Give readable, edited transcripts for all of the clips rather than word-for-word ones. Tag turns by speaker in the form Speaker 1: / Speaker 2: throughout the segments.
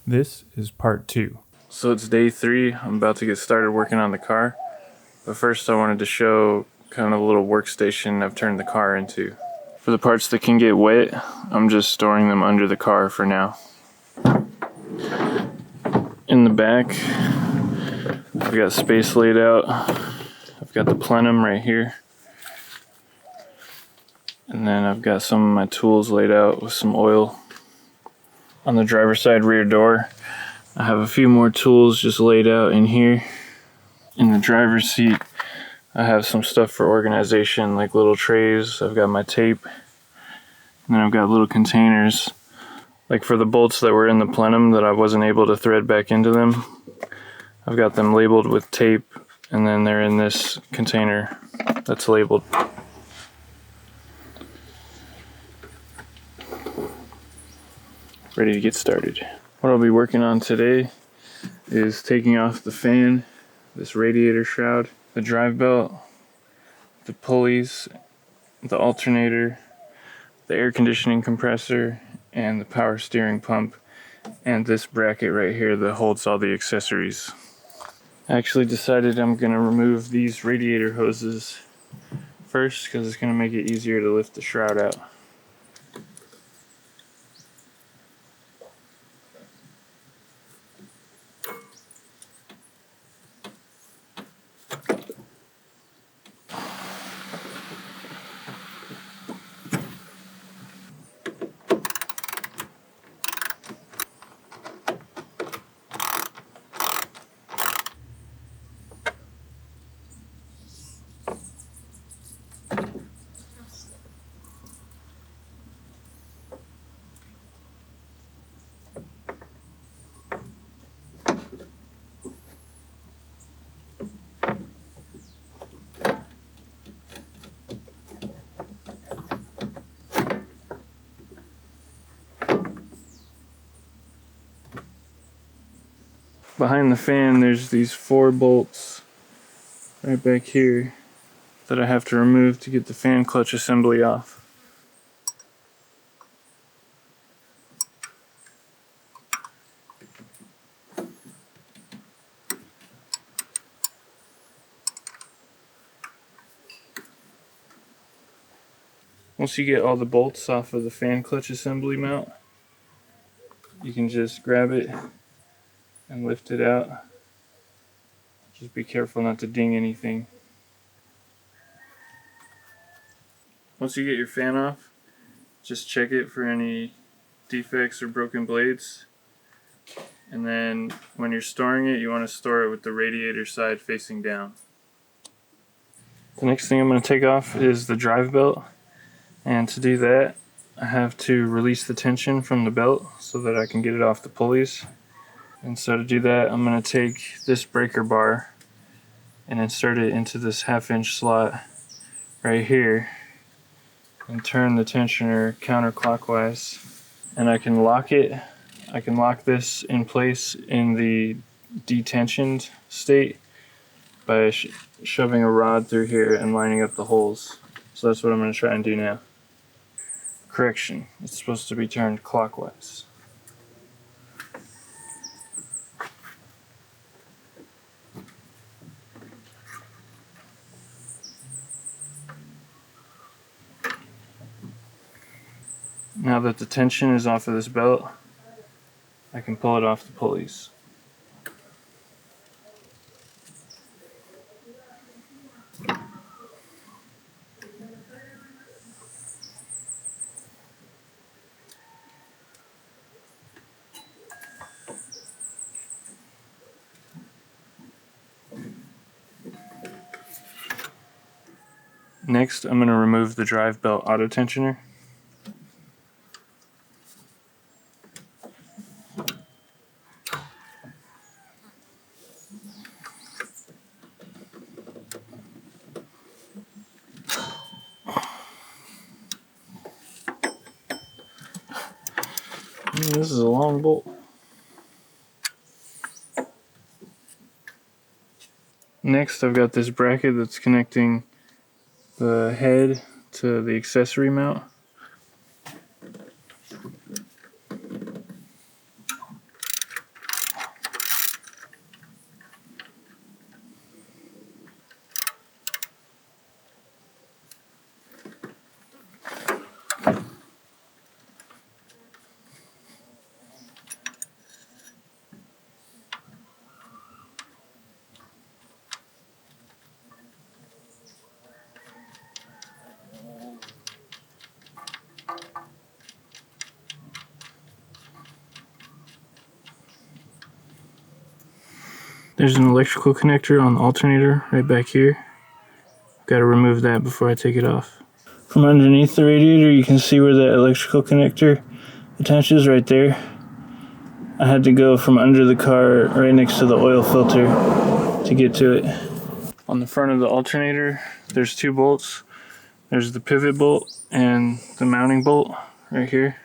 Speaker 1: This is part 2. So it's day 3. I'm about to get started working on the car. But first I wanted to show kind of a little workstation I've turned the car into. For the parts that can get wet, I'm just storing them under the car for now. In the back, I've got space laid out. I've got the plenum right here. And then I've got some of my tools laid out with some oil. On the driver's side rear door, I have a few more tools just laid out in here. In the driver's seat, I have some stuff for organization, like little trays. I've got my tape. And then I've got little containers, like for the bolts that were in the plenum that I wasn't able to thread back into them. I've got them labeled with tape, and then they're in this container that's labeled. Ready to get started. What I'll be working on today is taking off the fan, this radiator shroud, the drive belt, the pulleys, the alternator, the air conditioning compressor, and the power steering pump, and this bracket right here that holds all the accessories. I actually decided I'm going to remove these radiator hoses first because it's going to make it easier to lift the shroud out. Behind the fan, there's these 4 bolts right back here that I have to remove to get the fan clutch assembly off. Once you get all the bolts off of the fan clutch assembly mount, you can just grab it and lift it out. Just be careful not to ding anything. Once you get your fan off, just check it for any defects or broken blades. And then when you're storing it, you want to store it with the radiator side facing down. The next thing I'm going to take off is the drive belt. And to do that, I have to release the tension from the belt so that I can get it off the pulleys. And so to do that, I'm going to take this breaker bar and insert it into this 1/2-inch slot right here and turn the tensioner counterclockwise. And I can lock it. I can lock this in place in the detensioned state by shoving a rod through here and lining up the holes. So that's what I'm going to try and do now. Correction, it's supposed to be turned clockwise. Now that the tension is off of this belt, I can pull it off the pulleys. Next, I'm going to remove the drive belt auto tensioner. This is a long bolt. Next, I've got this bracket that's connecting the head to the accessory mount. There's an electrical connector on the alternator right back here. Got to remove that before I take it off. From underneath the radiator, you can see where the electrical connector attaches right there. I had to go from under the car right next to the oil filter to get to it. On the front of the alternator, there's two bolts. There's the pivot bolt and the mounting bolt right here.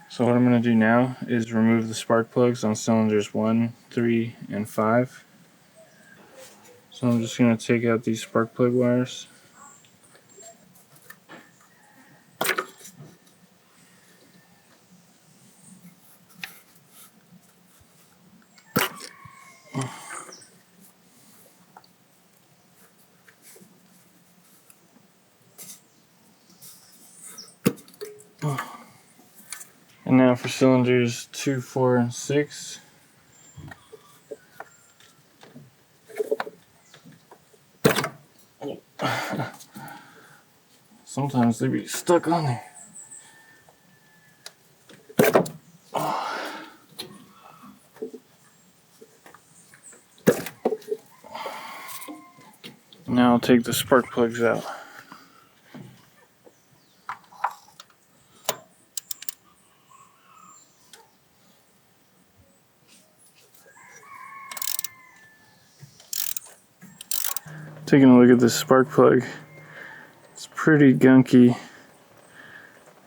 Speaker 1: So what I'm going to do now is remove the spark plugs on cylinders 1, 3, and 5. So I'm just going to take out these spark plug wires. And now for cylinders 2, 4, and 6. Sometimes they be stuck on there. Now I'll take the spark plugs out. Taking a look at this spark plug, it's pretty gunky.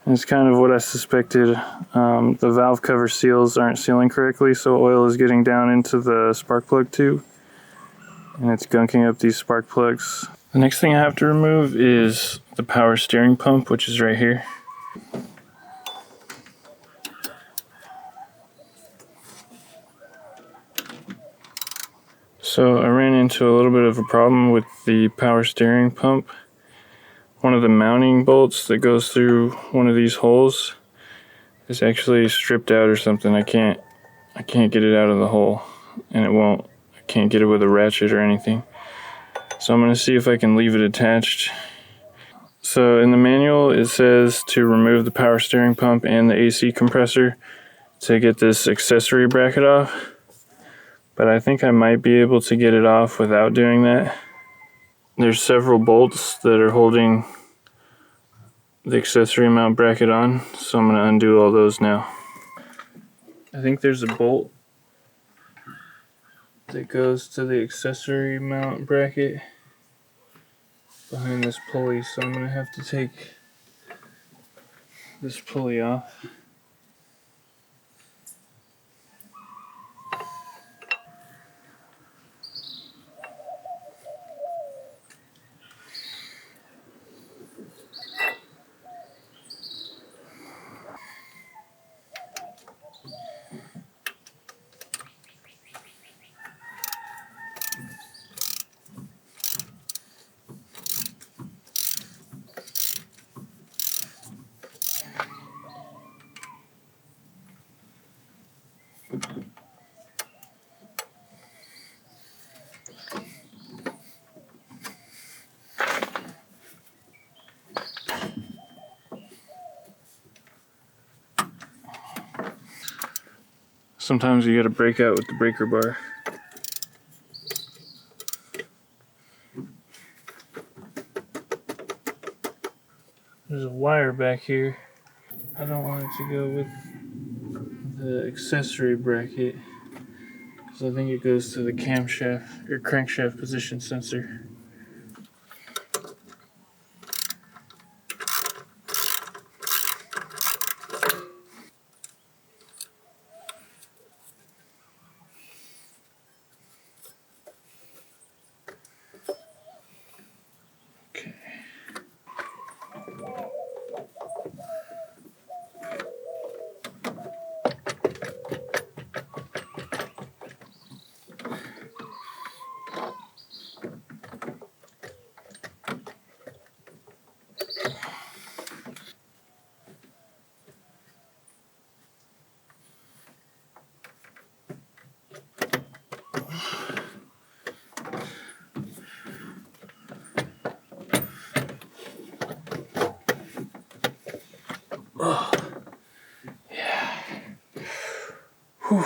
Speaker 1: And it's kind of what I suspected. The valve cover seals aren't sealing correctly, so oil is getting down into the spark plug tube, and it's gunking up these spark plugs. The next thing I have to remove is the power steering pump, which is right here. So I ran into a little bit of a problem with the power steering pump. One of the mounting bolts that goes through one of these holes is actually stripped out or something. I can't get it out of the hole, and I can't get it with a ratchet or anything. So I'm going to see if I can leave it attached. So in the manual it says to remove the power steering pump and the AC compressor to get this accessory bracket off. But I think I might be able to get it off without doing that. There's several bolts that are holding the accessory mount bracket on, so I'm going to undo all those now. I think there's a bolt that goes to the accessory mount bracket behind this pulley, so I'm going to have to take this pulley off. Sometimes you gotta break out with the breaker bar. There's a wire back here. I don't want it to go with the accessory bracket, So I think it goes to the camshaft or crankshaft position sensor. Okay. Oh, yeah. Whew.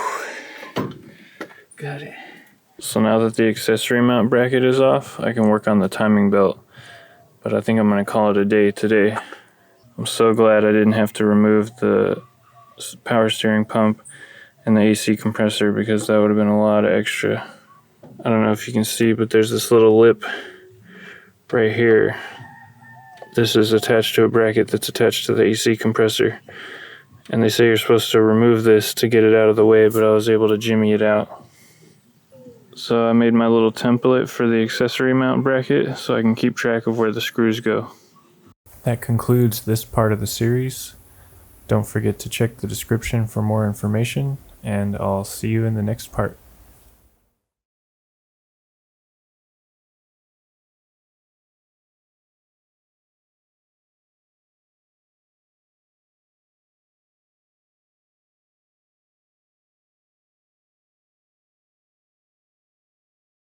Speaker 1: Got it. So now that the accessory mount bracket is off, I can work on the timing belt. But I think I'm going to call it a day today. I'm so glad I didn't have to remove the power steering pump and the AC compressor, because that would have been a lot of extra. I don't know if you can see, but there's this little lip right here. This is attached to a bracket that's attached to the AC compressor. And they say you're supposed to remove this to get it out of the way, but I was able to jimmy it out. So I made my little template for the accessory mount bracket so I can keep track of where the screws go. That concludes this part of the series. Don't forget to check the description for more information, and I'll see you in the next part.